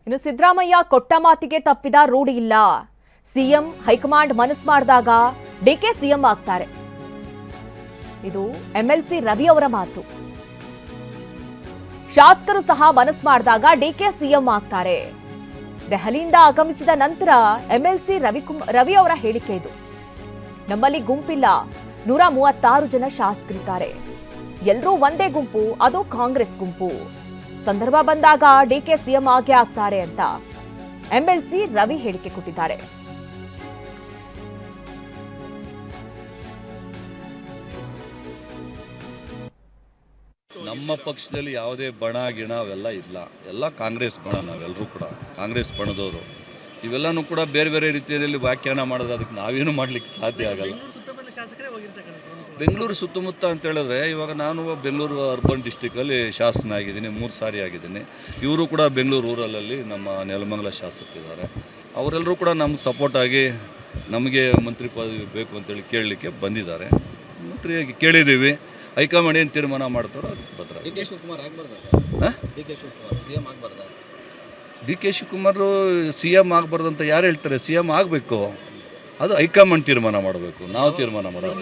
ಇನ್ನು ಸಿದ್ದರಾಮಯ್ಯ ಕೊಟ್ಟ ಮಾತಿಗೆ ತಪ್ಪಿದ ರೂಢಿ ಇಲ್ಲ. ಸಿಎಂ ಹೈಕಮಾಂಡ್ ಮನಸ್ಸು ಮಾಡಿದಾಗ ಡಿಕೆ ಸಿಎಂ ಆಗ್ತಾರೆ. ಇದು ಎಂಎಲ್ಸಿ ರವಿ ಅವರ ಮಾತು. ಶಾಸಕರು ಸಹ ಮನಸ್ಸು ಮಾಡಿದಾಗ ಡಿಕೆ ಸಿಎಂ ಆಗ್ತಾರೆ. ದೆಹಲಿಯಿಂದ ಆಗಮಿಸಿದ ನಂತರ ಎಂಎಲ್ಸಿ ರವಿ ಅವರ ಹೇಳಿಕೆ ಇದು. ನಮ್ಮಲ್ಲಿ ಗುಂಪಿಲ್ಲ, 136 ಜನ ಶಾಸಕರಿದ್ದಾರೆ. ಎಲ್ಲರೂ ಒಂದೇ ಗುಂಪು, ಅದು ಕಾಂಗ್ರೆಸ್ ಗುಂಪು. ಸಂದರ್ಭ ಬಂದಾಗ ಡಿಕೆ ಸಿಎಂ ಆಗೇ ಆಗ್ತಾರೆ ಅಂತ ಎಂಎಲ್ಸಿ ರವಿ ಹೇಳಿಕೆ ಕೊಟ್ಟಿದ್ದಾರೆ. ನಮ್ಮ ಪಕ್ಷದಲ್ಲಿ ಯಾವುದೇ ಬಣ ಗಿಣ ಅವೆಲ್ಲ ಇಲ್ಲ, ಎಲ್ಲ ಕಾಂಗ್ರೆಸ್ ಬಣ. ನಾವೆಲ್ಲರೂ ಕೂಡ ಕಾಂಗ್ರೆಸ್ ಬಣದವರು. ಇವೆಲ್ಲನೂ ಕೂಡ ಬೇರೆ ಬೇರೆ ರೀತಿಯಲ್ಲಿ ವ್ಯಾಖ್ಯಾನ ಮಾಡೋದು, ಅದಕ್ಕೆ ನಾವೇನು ಮಾಡಲಿಕ್ಕೆ ಸಾಧ್ಯ ಆಗಲ್ಲ. ಬೆಂಗಳೂರು ಸುತ್ತಮುತ್ತ ಅಂತ ಹೇಳಿದ್ರೆ, ಇವಾಗ ನಾನು ಬೆಂಗಳೂರು ಅರ್ಬನ್ ಡಿಸ್ಟಿಕಲ್ಲಿ ಶಾಸಕನಾಗಿದ್ದೀನಿ, 3 ಸಾರಿ ಆಗಿದ್ದೀನಿ. ಇವರು ಕೂಡ ಬೆಂಗಳೂರು ಊರಲ್ಲಿ ನಮ್ಮ ನೆಲಮಂಗಲ ಶಾಸಕರಿದ್ದಾರೆ. ಅವರೆಲ್ಲರೂ ಕೂಡ ನಮ್ಗೆ ಸಪೋರ್ಟ್ ಆಗಿ ನಮಗೆ ಮಂತ್ರಿ ಪದವಿ ಬೇಕು ಅಂತೇಳಿ ಕೇಳಲಿಕ್ಕೆ ಬಂದಿದ್ದಾರೆ. ಮಂತ್ರಿಯಾಗಿ ಕೇಳಿದ್ದೀವಿ. ಹೈಕಮಾಂಡ್ ಏನು ತೀರ್ಮಾನ ಮಾಡ್ತಾರೋ ಅದಕ್ಕೆ ಭದ್ರ. ಡಿ ಕೆ ಶಿವಕುಮಾರ್ CM ಆಗಬಾರ್ದು ಅಂತ ಯಾರು ಹೇಳ್ತಾರೆ? CM ಆಗಬೇಕು, ಅದು ಹೈಕಮಾಂಡ್ ತೀರ್ಮಾನ ಮಾಡಬೇಕು, ನಾವು ತೀರ್ಮಾನ ಮಾಡೋದು.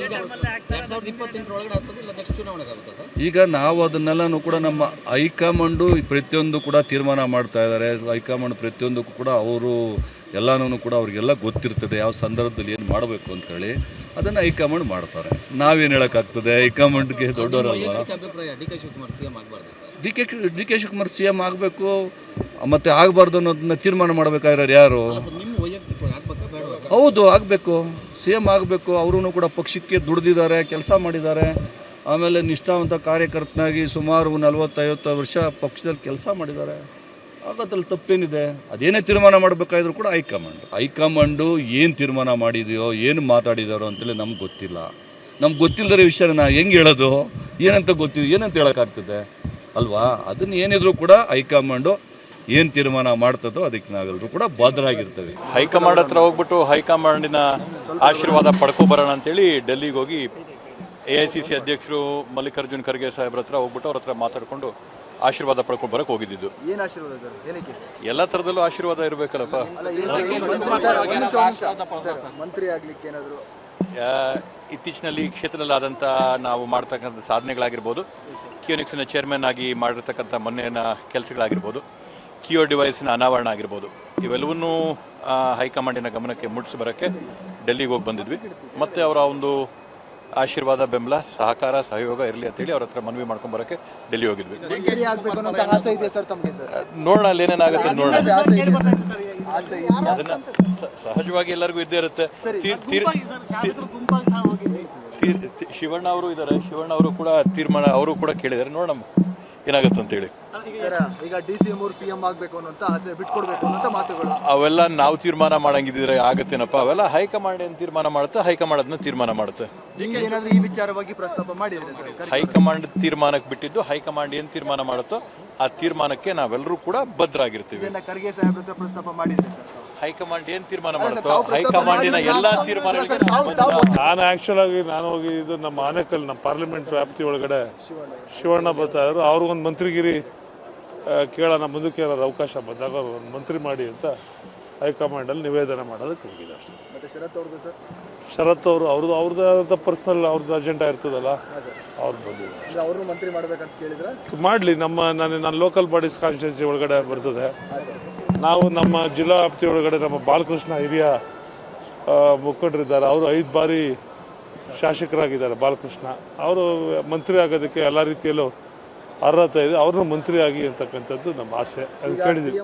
ಈಗ ನಾವು ಅದನ್ನೆಲ್ಲನೂ ಕೂಡ ನಮ್ಮ ಹೈಕಮಾಂಡು ಪ್ರತಿಯೊಂದು ಕೂಡ ತೀರ್ಮಾನ ಮಾಡ್ತಾ ಇದ್ದಾರೆ. ಹೈಕಮಾಂಡ್ ಪ್ರತಿಯೊಂದಕ್ಕೂ ಕೂಡ ಅವರು ಎಲ್ಲನೂ ಕೂಡ ಅವ್ರಿಗೆಲ್ಲ ಗೊತ್ತಿರ್ತದೆ, ಯಾವ ಸಂದರ್ಭದಲ್ಲಿ ಏನು ಮಾಡಬೇಕು ಅಂತೇಳಿ. ಅದನ್ನು ಹೈಕಮಾಂಡ್ ಮಾಡ್ತಾರೆ. ನಾವೇನು ಹೇಳೋಕ್ಕಾಗ್ತದೆ? ಹೈಕಮಾಂಡ್ಗೆ ದೊಡ್ಡವರಲ್ವ. ಡಿ ಕೆ ಶಿವಕುಮಾರ್ CM ಆಗಬೇಕು ಮತ್ತು ಆಗಬಾರ್ದು ಅನ್ನೋದನ್ನ ತೀರ್ಮಾನ ಮಾಡಬೇಕಾಗಿರೋರು ಯಾರು? ಹೌದು, ಆಗಬೇಕು, CM ಆಗಬೇಕು. ಅವರೂ ಕೂಡ ಪಕ್ಷಕ್ಕೆ ದುಡಿದಿದ್ದಾರೆ, ಕೆಲಸ ಮಾಡಿದ್ದಾರೆ. ಆಮೇಲೆ ನಿಷ್ಠಾವಂತ ಕಾರ್ಯಕರ್ತನಾಗಿ ಸುಮಾರು 40-50 ವರ್ಷ ಪಕ್ಷದಲ್ಲಿ ಕೆಲಸ ಮಾಡಿದ್ದಾರೆ. ಆಗೋದ್ರಲ್ಲಿ ತಪ್ಪೇನಿದೆ? ಅದೇನೇ ತೀರ್ಮಾನ ಮಾಡಬೇಕಾದ್ರೂ ಕೂಡ ಹೈಕಮಾಂಡು ಏನು ತೀರ್ಮಾನ ಮಾಡಿದೆಯೋ, ಏನು ಮಾತಾಡಿದಾರೋ ಅಂತೇಳಿ ನಮ್ಗೆ ಗೊತ್ತಿಲ್ಲ. ನಮ್ಗೆ ಗೊತ್ತಿಲ್ಲದ ವಿಷಯನ ನಾವು ಹೆಂಗೆ ಹೇಳೋದು? ಏನಂತ ಹೇಳೋಕ್ಕಾಗ್ತದೆ ಅಲ್ವಾ? ಅದನ್ನು ಏನಿದ್ರು ಕೂಡ ಹೈಕಮಾಂಡು ಏನು ತೀರ್ಮಾನ ಮಾಡ್ತದೋ ಅದಕ್ಕೆ ನಾವೆಲ್ಲರೂ ಕೂಡ ಬದ್ಧರಾಗಿರ್ತೇವೆ. ಹೈಕಮಾಂಡ್ ಹತ್ರ ಹೋಗ್ಬಿಟ್ಟು ಹೈಕಮಾಂಡಿನ ಆಶೀರ್ವಾದ ಪಡ್ಕೊಬರೋಣ ಅಂತೇಳಿ ಡೆಲ್ಲಿಗೆ ಹೋಗಿ AICC ಅಧ್ಯಕ್ಷರು ಮಲ್ಲಿಕಾರ್ಜುನ್ ಖರ್ಗೆ ಸಾಹೇಬ್ರ ಹತ್ರ ಹೋಗ್ಬಿಟ್ಟು ಅವ್ರ ಹತ್ರ ಮಾತಾಡ್ಕೊಂಡು ಆಶೀರ್ವಾದ ಪಡ್ಕೊಂಡು ಬರಕ್ಕೆ ಹೋಗಿದ್ದು. ಏನು ಆಶೀರ್ವಾದ ಸರ್? ಏನಕ್ಕೆ? ಎಲ್ಲ ಥರದಲ್ಲೂ ಆಶೀರ್ವಾದ ಇರಬೇಕಲ್ಲಪ್ಪ. ಮಂತ್ರಿ ಆಗ್ಲಿಕ್ಕೆ ಏನಾದರೂ ಇತ್ತೀಚಿನಲ್ಲಿ ಕ್ಷೇತ್ರದಲ್ಲಾದಂಥ ನಾವು ಮಾಡ್ತಕ್ಕಂಥ ಸಾಧನೆಗಳಾಗಿರ್ಬೋದು, ಕಿಯೋನಿಕ್ಸ್ನ ಚೇರ್ಮನ್ ಆಗಿ ಮಾಡಿರ್ತಕ್ಕಂಥ ಮೊನ್ನೆಯ ಕೆಲಸಗಳಾಗಿರ್ಬೋದು, ಕಿಯೋ ಡಿವೈಸ್ನ ಅನಾವರಣ ಆಗಿರ್ಬೋದು, ಇವೆಲ್ಲವನ್ನೂ ಹೈಕಮಾಂಡಿನ ಗಮನಕ್ಕೆ ಮುಟ್ಟಿಸಿ ಬರೋಕ್ಕೆ ಡೆಲ್ಲಿಗೆ ಹೋಗಿ ಬಂದಿದ್ವಿ. ಮತ್ತು ಅವರ ಒಂದು ಆಶೀರ್ವಾದ, ಬೆಂಬಲ, ಸಹಕಾರ, ಸಹಯೋಗ ಇರಲಿ ಅಂತೇಳಿ ಅವ್ರ ಹತ್ರ ಮನವಿ ಮಾಡ್ಕೊಂಡು ಬರೋಕ್ಕೆ ಡೆಲ್ಲಿ ಹೋಗಿದ್ವಿ. ನೋಡೋಣ ಅಲ್ಲಿ ಏನೇನಾಗುತ್ತೆ ನೋಡೋಣ. ಅದನ್ನು ಸಹಜವಾಗಿ ಎಲ್ಲರಿಗೂ ಇದ್ದೇ ಇರುತ್ತೆ. ಶಿವಣ್ಣ ಅವರು ಇದ್ದಾರೆ, ಶಿವಣ್ಣ ಅವರು ಕೂಡ ತೀರ್ಮಾನ ಅವರು ಕೂಡ ಕೇಳಿದ್ದಾರೆ. ನೋಡೋಣ ಏನಾಗುತ್ತೆ ಅಂತೇಳಿ. ಈಗ DCM ಅವರು CM ಆಗಬೇಕು ಅನ್ನೋಂಥ ಆಸೆ ಬಿಟ್ಕೊಡ್ಬೇಕು ಅನ್ನೋಂಥ ಮಾತುಗಳು ಅವೆಲ್ಲ ನಾವು ತೀರ್ಮಾನ ಮಾಡಂಗಿದ್ರೆ ಆಗತ್ತೇನಪ್ಪ? ಅವೆಲ್ಲ ಹೈಕಮಾಂಡ್ ಏನು ತೀರ್ಮಾನ ಮಾಡುತ್ತೆ, ಹೈಕಮಾಂಡ್ ಅದನ್ನ ತೀರ್ಮಾನ ಮಾಡುತ್ತೆ. ಏನಾದರೂ ಈ ವಿಚಾರವಾಗಿ ಪ್ರಸ್ತಾಪ ಮಾಡಿದ್ರೆ ಹೈಕಮಾಂಡ್ ತೀರ್ಮಾನಕ್ಕೆ ಬಿಟ್ಟಿದ್ದು, ಹೈಕಮಾಂಡ್ ಏನು ತೀರ್ಮಾನ ಮಾಡುತ್ತೋ ಆ ತೀರ್ಮಾನಕ್ಕೆ ನಾವೆಲ್ಲರೂ ಕೂಡ ಬದ್ಧರಾಗಿರ್ತೀವಿ. ಖರ್ಗೆ ಸಾಹೇಬ್ರ ಹತ್ರ ಪ್ರಸ್ತಾಪ ಮಾಡಿದ್ರೆ ಹೈಕಮಾಂಡ್ ಏನು ತೀರ್ಮಾನ ಮಾಡುತ್ತೋ ಹೈಕಮಾಂಡಿನ ಎಲ್ಲ ತೀರ್ಮಾನಗಳಿಗೆ ನಾನು ಆ್ಯಕ್ಚುಲ್ ಆಗಿ ನಾನು ಹೋಗಿ ಇದು ನಮ್ಮ ಆನೇಕಲ್, ನಮ್ಮ ಪಾರ್ಲಿಮೆಂಟ್ ವ್ಯಾಪ್ತಿ ಒಳಗಡೆ ಶಿವಣ್ಣ ಬರ್ತಾ ಇದ್ರು. ಅವ್ರಿಗೊಂದು ಮಂತ್ರಿಗಿರಿ ಕೇಳೋಣ, ಮುಂದಕ್ಕೆ ಏನಾದ್ರು ಅವಕಾಶ ಬಂದಾಗ ಒಂದು ಮಂತ್ರಿ ಮಾಡಿ ಅಂತ ಹೈಕಮಾಂಡಲ್ಲಿ ನಿವೇದನೆ ಮಾಡೋದಕ್ಕೆ ಹೋಗಿದೆ ಅಷ್ಟೇ. ಶರತ್ ಅವರು ಅವ್ರದ್ದು ಆದಂಥ ಪರ್ಸ್ನಲ್ ಅವ್ರದ್ದು ಅಜೆಂಡಾ ಇರ್ತದಲ್ಲ, ಅವ್ರು ಬಂದಿದ್ದಾರೆ. ಅವ್ರನ್ನೂ ಮಂತ್ರಿ ಮಾಡ್ಬೇಕಂತ ಕೇಳಿದ್ರೆ ಮಾಡಲಿ. ನನ್ನ ಲೋಕಲ್ ಬಾಡೀಸ್ ಕಾನ್ಸ್ಟಿಟ್ಯೂನ್ಸಿ ಒಳಗಡೆ ಬರ್ತದೆ. ನಾವು ನಮ್ಮ ಜಿಲ್ಲಾ ವ್ಯಾಪ್ತಿ ಒಳಗಡೆ ನಮ್ಮ ಬಾಲಕೃಷ್ಣ ಹಿರಿಯ ಮುಖಂಡರಿದ್ದಾರೆ. ಅವರು 5 ಬಾರಿ ಶಾಸಕರಾಗಿದ್ದಾರೆ. ಬಾಲಕೃಷ್ಣ ಅವರು ಮಂತ್ರಿ ಆಗೋದಕ್ಕೆ ಎಲ್ಲ ರೀತಿಯಲ್ಲೂ ಅರ್ಹತೆ ಇದೆ. ಅವ್ರನ್ನೂ ಮಂತ್ರಿ ಆಗಿ ಅಂತಕ್ಕಂಥದ್ದು ನಮ್ಮ ಆಸೆ. ಅದು ಕೇಳಿದ್ದೀವಿ.